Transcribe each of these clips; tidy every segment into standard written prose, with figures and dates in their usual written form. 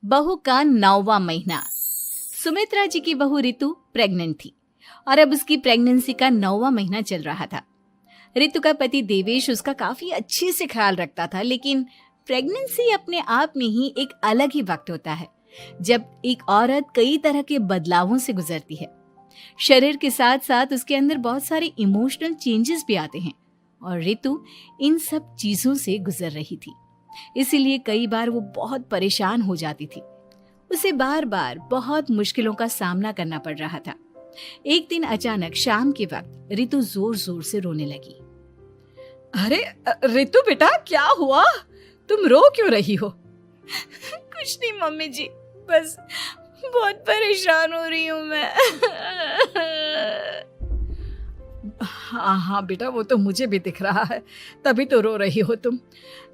बहू का 9वां महीना। सुमित्रा जी की बहू रितु प्रेग्नेंट थी और अब उसकी प्रेगनेंसी का 9वां महीना चल रहा था। रितु का पति देवेश उसका काफी अच्छे से ख्याल रखता था, लेकिन प्रेगनेंसी अपने आप में ही एक अलग ही वक्त होता है जब एक औरत कई तरह के बदलावों से गुजरती है। शरीर के साथ साथ उसके अंदर बहुत सारे इमोशनल चेंजेस भी आते हैं और रितु इन सब चीजों से गुजर रही थी। इसीलिए कई बार वो बहुत परेशान हो जाती थी। उसे बार बार बहुत मुश्किलों का सामना करना पड़ रहा था। एक दिन अचानक शाम के वक्त रितु जोर जोर से रोने लगी। अरे रितु बेटा, क्या हुआ? तुम रो क्यों रही हो? कुछ नहीं मम्मी जी, बस बहुत परेशान हो रही हूँ मैं। हाँ बेटा, वो तो मुझे भी दिख रहा है, तभी तो रो रही हो तुम।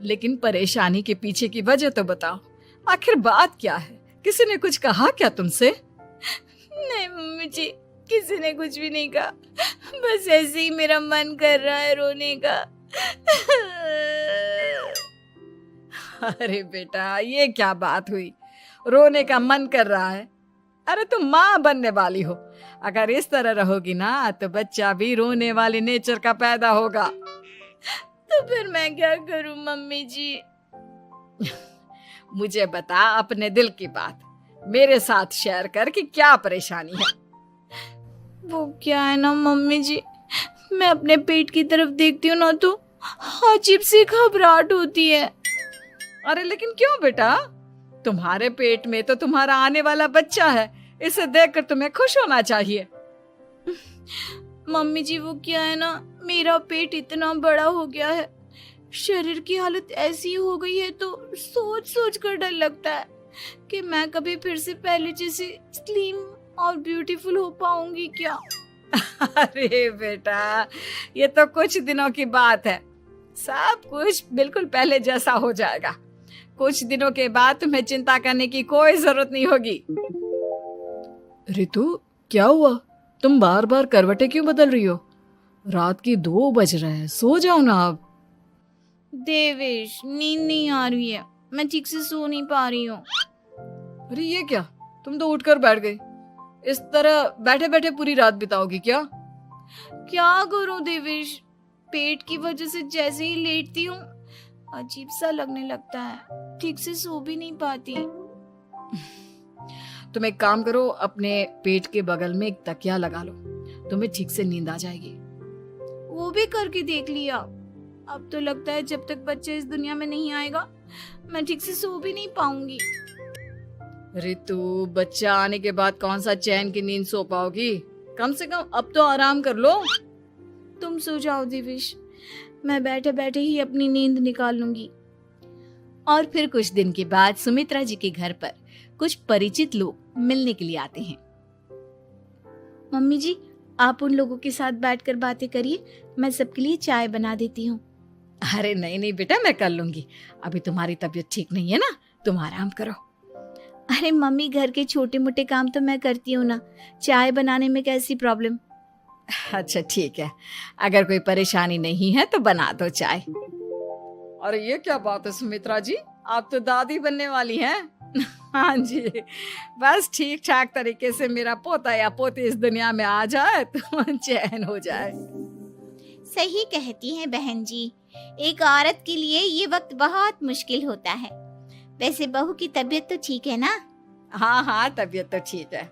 लेकिन परेशानी के पीछे की वजह तो बताओ, आखिर बात क्या है? किसी ने कुछ कहा क्या तुमसे? नहीं मम्मी जी, किसी ने कुछ भी नहीं कहा, बस ऐसे ही मेरा मन कर रहा है रोने का। अरे बेटा, ये क्या बात हुई? रोने का मन कर रहा है? अरे तुम माँ बनने वाली हो, अगर इस तरह रहोगी ना तो बच्चा भी रोने वाले नेचर का पैदा होगा। तो फिर मैं क्या करूं मम्मी जी? मुझे बता अपने दिल की बात, मेरे साथ शेयर कर कि क्या परेशानी है। वो क्या है ना मम्मी जी, मैं अपने पेट की तरफ देखती हूँ ना तो अजीब सी घबराहट होती है। अरे लेकिन क्यों बेटा? तुम्हारे पेट में तो तुम्हारा आने वाला बच्चा है, इसे देखकर तुम्हें खुश होना चाहिए। मम्मी जी वो क्या है ना, मेरा पेट इतना बड़ा हो गया है, शरीर की हालत ऐसी हो गई है तो सोच सोच कर डर लगता है कि मैं कभी फिर से पहले जैसी स्लिम और ब्यूटीफुल हो पाऊंगी क्या। अरे बेटा, ये तो कुछ दिनों की बात है, सब कुछ बिल्कुल पहले जैसा हो जाएगा। कुछ दिनों के बाद तुम्हें चिंता करने की कोई जरूरत नहीं होगी। रितु, क्या हुआ? तुम बार बार करवटें क्यों बदल रही हो? रात के 2 बज रहे हैं, सो जाओ ना अब। देवेश, नींद नहीं आ रही है, मैं ठीक से सो नहीं पा रही हूँ। अरे ये क्या, तुम तो उठकर बैठ गई। इस तरह बैठे बैठे पूरी रात बिताओगी क्या? क्या करूं देवेश, पेट की वजह से जैसे ही लेटती हूँ अजीब सा लगने लगता है, ठीक से सो भी नहीं पाती। तुम एक काम करो, अपने पेट के बगल में एक तकिया लगा लो, तुम्हें ठीक से नींद आ जाएगी। वो भी करके देख लिया, अब तो लगता है जब तक बच्चा इस दुनिया में नहीं आएगा मैं ठीक से सो भी नहीं पाऊंगी। रितु, बच्चा आने के बाद कौन सा चैन की नींद सो पाओगी? कम से कम अब तो आराम कर लो। तुम सो जाओ देवेश, मैं बैठे बैठे ही अपनी नींद निकाल लूंगी। और फिर कुछ दिन के बाद सुमित्रा जी के घर पर कुछ परिचित लोग मिलने के लिए आते हैं। मम्मी जी, आप उन लोगों के साथ बैठकर बातें करिए, मैं सबके लिए चाय बना देती हूँ। अरे नहीं नहीं बेटा, मैं कर लूंगी, अभी तुम्हारी तबीयत ठीक नहीं है ना, तुम आराम करो। अरे मम्मी, घर के छोटे मोटे काम तो मैं करती हूँ ना, चाय बनाने में कैसी प्रॉब्लम? अच्छा ठीक है, अगर कोई परेशानी नहीं है तो बना दो चाय। अरे ये क्या बात है सुमित्रा जी, आप तो दादी बनने वाली हैं। हाँ जी, बस ठीक ठाक तरीके से मेरा पोता या पोती इस दुनिया में आ जाए तो चैन हो जाए। सही कहती हैं बहन जी, एक औरत के लिए ये वक्त बहुत मुश्किल होता है। वैसे बहू की तबीयत तो ठीक है ना? हाँ हाँ, तबीयत तो ठीक है,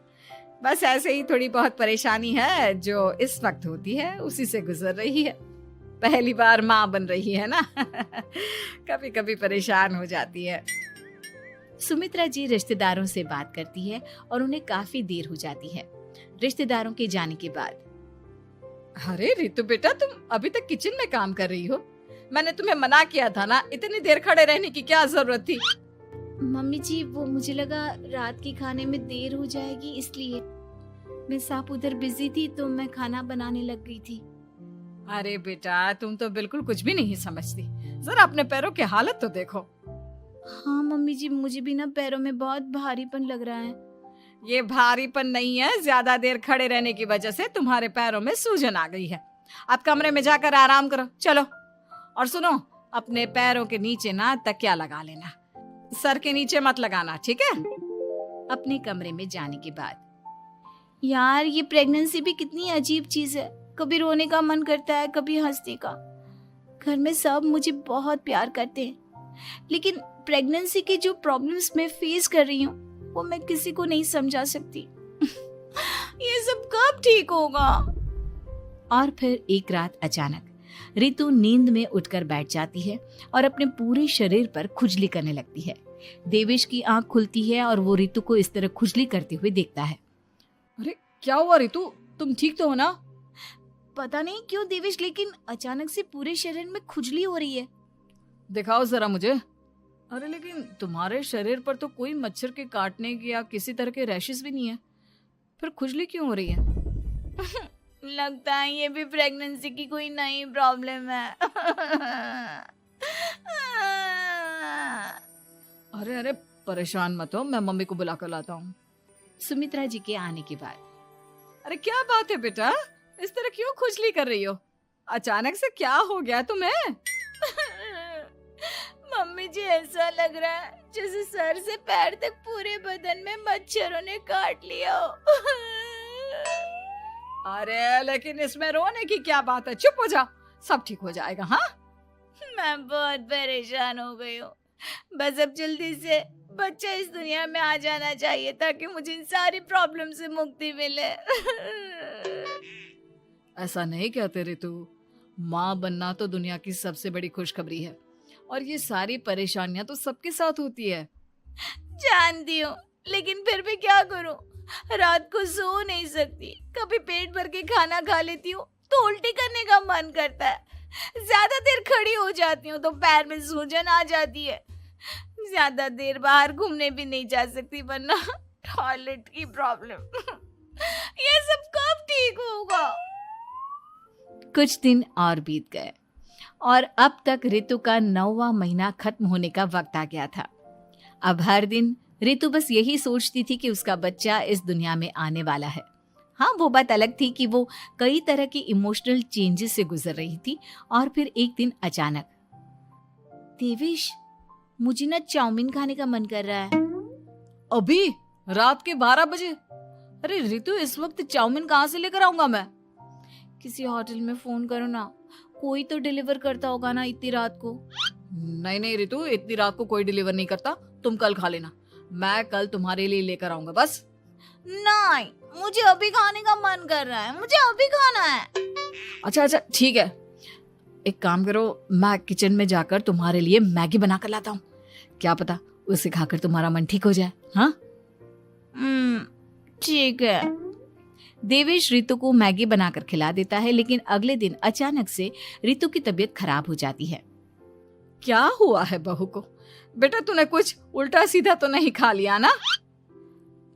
बस ऐसे ही थोड़ी बहुत परेशानी है जो इस वक्त होती है, उसी से गुजर रही है। पहली बार माँ बन रही है ना, कभी कभी परेशान हो जाती है। सुमित्रा जी रिश्तेदारों से बात करती है और उन्हें काफी देर हो जाती है। रिश्तेदारों के जाने के बाद, अरे रितु बेटा, तुम अभी तक किचन में काम कर रही हो? मैंने तुम्हें मना किया था ना, इतनी देर खड़े रहने की क्या जरूरत थी? मम्मी जी, वो मुझे लगा रात के खाने में देर हो जाएगी, इसलिए मैं साफ उधर बिजी थी तो मैं खाना बनाने लग गई थी। अरे बेटा, तुम तो बिल्कुल कुछ भी नहीं समझती, जरा अपने पैरों की हालत तो देखो। हाँ मम्मी जी, मुझे भी ना पैरों में बहुत भारीपन लग रहा है। ये भारीपन नहीं है, ज्यादा देर खड़े रहने की वजह से तुम्हारे पैरों में सूजन आ गई है। अब कमरे में जाकर आराम करो, चलो। और सुनो, अपने पैरों के नीचे ना तकिया लगा लेना, सर के नीचे मत लगाना, ठीक है? अपने कमरे में जाने के बाद यार ये प्रेगनेंसी भी कितनी अजीब चीज है, कभी रोने का मन करता है, कभी हंसने का। घर में सब मुझे बहुत प्यार करते हैं, लेकिन प्रेगनेंसी की जो प्रॉब्लम्स मैं फेस कर रही हूँ वो मैं किसी को नहीं समझा सकती। ये सब कब ठीक होगा? और फिर एक रात अचानक रितु नींद में उठकर बैठ जाती है और अपने पूरे शरीर पर खुजली करने लगती है। देवेश की आंख खुलती है और वो रितु को इस तरह खुजली करते हुए देखता है। अरे क्या हुआ रितु, तुम ठीक तो हो ना? पता नहीं क्यों देवेश, लेकिन अचानक से पूरे शरीर में खुजली हो रही है। दिखाओ जरा मुझे। अरे लेकिन तुम्हारे शरीर पर तो कोई मच्छर के काटने की या किसी तरह के रैशेस भी नहीं है, फिर खुजली क्यों हो रही है? लगता है ये भी प्रेगनेंसी की कोई नई प्रॉब्लम है। अरे अरे परेशान मत हो, मैं मम्मी को बुला कर लाता हूँ। सुमित्रा जी के आने के बाद अरे क्या बात है बेटा, इस तरह क्यों खुजली कर रही हो? अचानक से क्या हो गया तुम्हें? मम्मी जी ऐसा लग रहा है जैसे सर से पैर तक पूरे बदन में मच्छरों ने काट लिया हो। अरे लेकिन इसमें रोने की क्या बात है, चुप हो जाओ, सब ठीक हो जाएगा। हाँ मैं बहुत परेशान हो गई हूँ, बस अब जल्दी से बच्चा इस दुनिया में आ जाना चाहिए ताकि मुझे इन सारी प्रॉब्लम से मुक्ति मिले। ऐसा नहीं कहते रितु, माँ बनना तो दुनिया की सबसे बड़ी खुशखबरी है और ये सारी परेशानियां तो सबके साथ होती है। जानती हूँ, लेकिन फिर भी क्या करूँ, रात को सो नहीं सकती, कभी पेट भर के खाना खा लेती हूँ तो उल्टी करने का मन करता है, ज्यादा देर खड़ी हो जाती हूँ तो पैर में सूजन आ जाती है, ज्यादा देर बाहर घूमने भी नहीं जा सकती वरना टॉयलेट की प्रॉब्लम। ये सब कब ठीक होगा? कुछ दिन और बीत गए और अब तक रितु का 9वां महीना खत्म होने का वक्त आ गया था। अब हर दिन रितु बस यही सोचती थी कि उसका बच्चा इस दुनिया में आने वाला है। हाँ, वो बात अलग थी कि वो कई तरह की इमोशनल चेंजेस से गुजर रही थी और फिर एक दिन अचानक, देवेश मुझे ना चाउमीन खाने का मन कर रहा है। अभी रात के 12 बजे? अरे रितु, इस वक्त चाउमीन कहाँ से लेकर आऊंगा मैं? किसी होटल में फोन करो ना, कोई तो डिलीवर करता होगा ना इतनी रात को। नहीं नहीं रितु, इतनी रात को कोई डिलीवर नहीं करता, तुम कल खा लेना, मैं कल तुम्हारे लिए लेकर आऊंगा बस। नहीं, मुझे अभी खाने का मन कर रहा है, मुझे अभी खाना है। अच्छा अच्छा ठीक है, एक काम करो, मैं किचन में जाकर तुम्हारे लिए मैगी बना कर लाता हूँ, क्या पता उसे खाकर तुम्हारा मन ठीक हो जाए। हाँ ठीक है। देवेश रितु को मैगी बनाकर खिला देता है, लेकिन अगले दिन अचानक से रितु की तबीयत खराब हो जाती है। क्या हुआ है बहू को? बेटा तूने कुछ उल्टा सीधा तो नहीं खा लिया ना?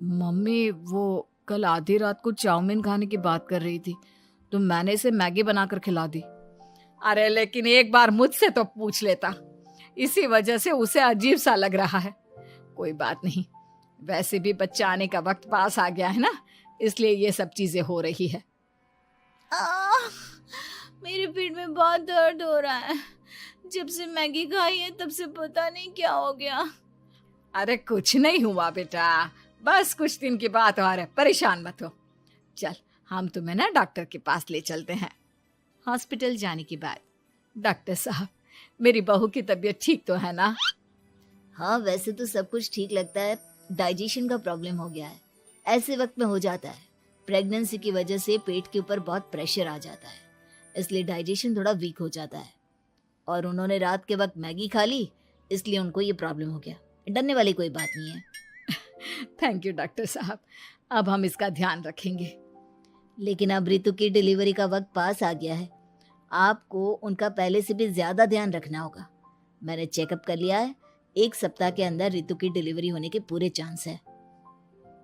मम्मी वो कल आधी रात को चाउमीन खाने की बात कर रही थी तो मैंने इसे मैगी बनाकर खिला दी। अरे लेकिन एक बार मुझसे तो पूछ लेता, इसी वजह से उसे अजीब सा लग रहा है। कोई बात नहीं, वैसे भी बच्चा आने का वक्त पास आ गया है ना, इसलिए ये सब चीजें हो रही है। मेरे पेट में बहुत दर्द हो रहा है, जब से मैगी खाई है तब से पता नहीं क्या हो गया। अरे कुछ नहीं हुआ बेटा, बस कुछ दिन की बात और है, परेशान मत हो। चल हम तुम्हें ना डॉक्टर के पास ले चलते हैं। हॉस्पिटल जाने के बाद, डॉक्टर साहब मेरी बहू की तबीयत ठीक तो है ना? हाँ, वैसे तो सब कुछ ठीक लगता है, डाइजेशन का प्रॉब्लम हो गया है, ऐसे वक्त में हो जाता है। प्रेगनेंसी की वजह से पेट के ऊपर बहुत प्रेशर आ जाता है, इसलिए डाइजेशन थोड़ा वीक हो जाता है। और उन्होंने रात के वक्त मैगी खा ली, इसलिए उनको ये प्रॉब्लम हो गया। डरने वाली कोई बात नहीं है। थैंक यू डॉक्टर साहब, अब हम इसका ध्यान रखेंगे। लेकिन अब रितु की डिलीवरी का वक्त पास आ गया है, आपको उनका पहले से भी ज्यादा ध्यान रखना होगा। मैंने चेकअप कर लिया है, 1 सप्ताह के अंदर रितु की डिलीवरी होने के पूरे चांस है।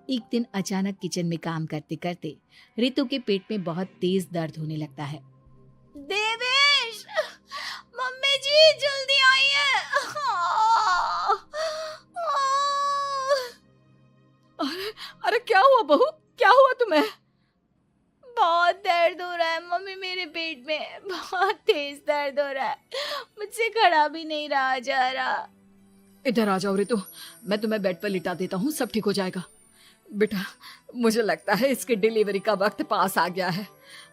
एक दिन अचानक किचन में काम करते करते रितु के पेट में बहुत तेज दर्द होने लगता है। देवेश, मम्मी जी जल्दी आइए। अरे क्या हुआ बहू, क्या हुआ तुम्हें? बहुत दर्द हो रहा है मम्मी, मेरे पेट में बहुत तेज दर्द हो रहा है, मुझसे खड़ा भी नहीं रहा जा रहा। इधर आ जाओ रितु, मैं तुम्हें बेड पर लिटा देता हूँ, सब ठीक हो जाएगा। बेटा, मुझे लगता है इसकी डिलीवरी का वक्त पास आ गया है।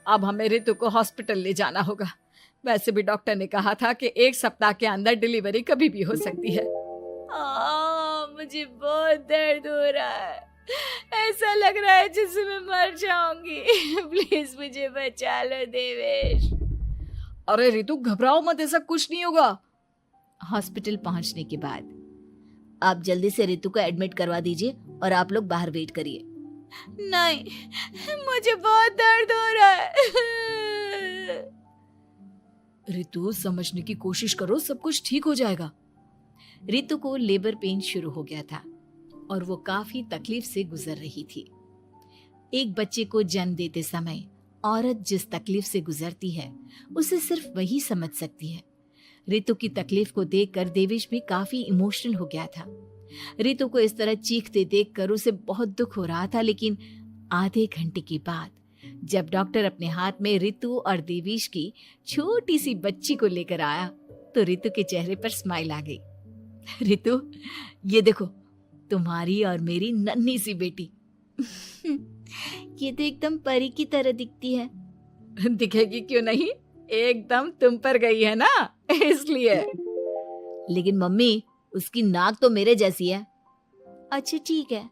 अब हमें रितु को हॉस्पिटल ले जाना होगा। वैसे भी डॉक्टर ने कहा था कि 1 सप्ताह के अंदर डिलीवरी कभी भी हो सकती है। मुझे बहुत दर्द हो रहा है, ऐसा लग रहा है जैसे मैं मर जाऊंगी। प्लीज मुझे बचा लो देवेश। अरे रितु, घबराओ मत, ऐसा कुछ नहीं होगा। हॉस्पिटल पहुंचने के बाद आप जल्दी से रितु को एडमिट करवा दीजिए और आप लोग बाहर वेट करिए। नहीं, मुझे बहुत दर्द हो रहा है। रितु, समझने की कोशिश करो, सब कुछ ठीक हो जाएगा। रितु को लेबर पेन शुरू हो गया था और वो काफी तकलीफ से गुजर रही थी। एक बच्चे को जन्म देते समय औरत जिस तकलीफ से गुजरती है उसे सिर्फ वही समझ सकती है। रितु की तकलीफ को देखकर देवेश भी काफी इमोशनल हो गया था। रितु को इस तरह चीखते देखकर उसे बहुत दुख हो रहा था, लेकिन आधे घंटे के बाद जब डॉक्टर अपने हाथ में रितु और देवेश की छोटी सी बच्ची को लेकर आया तो रितु के चेहरे पर स्माइल आ गई। रितु, ये देखो, तुम्हारी और मेरी नन्ही सी बेटी। ये तो एकदम परी की तरह दिखती है। दिखेगी क्यों नहीं, एकदम तुम पर गई है ना, इसलिए। लेकिन मम्मी, उसकी नाक तो मेरे जैसी है। अच्छा ठीक है,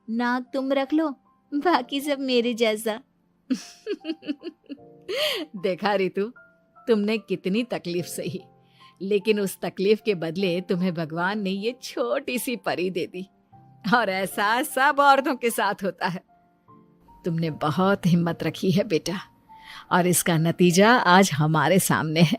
नाक तुम रख लो, बाकी सब मेरे जैसा। देखा रितु, तुमने कितनी तकलीफ सही, लेकिन उस तकलीफ के बदले तुम्हें भगवान ने ये छोटी सी परी दे दी। और ऐसा सब औरतों के साथ होता है। तुमने बहुत हिम्मत रखी है बेटा, और इसका नतीजा आज हमारे सामने है।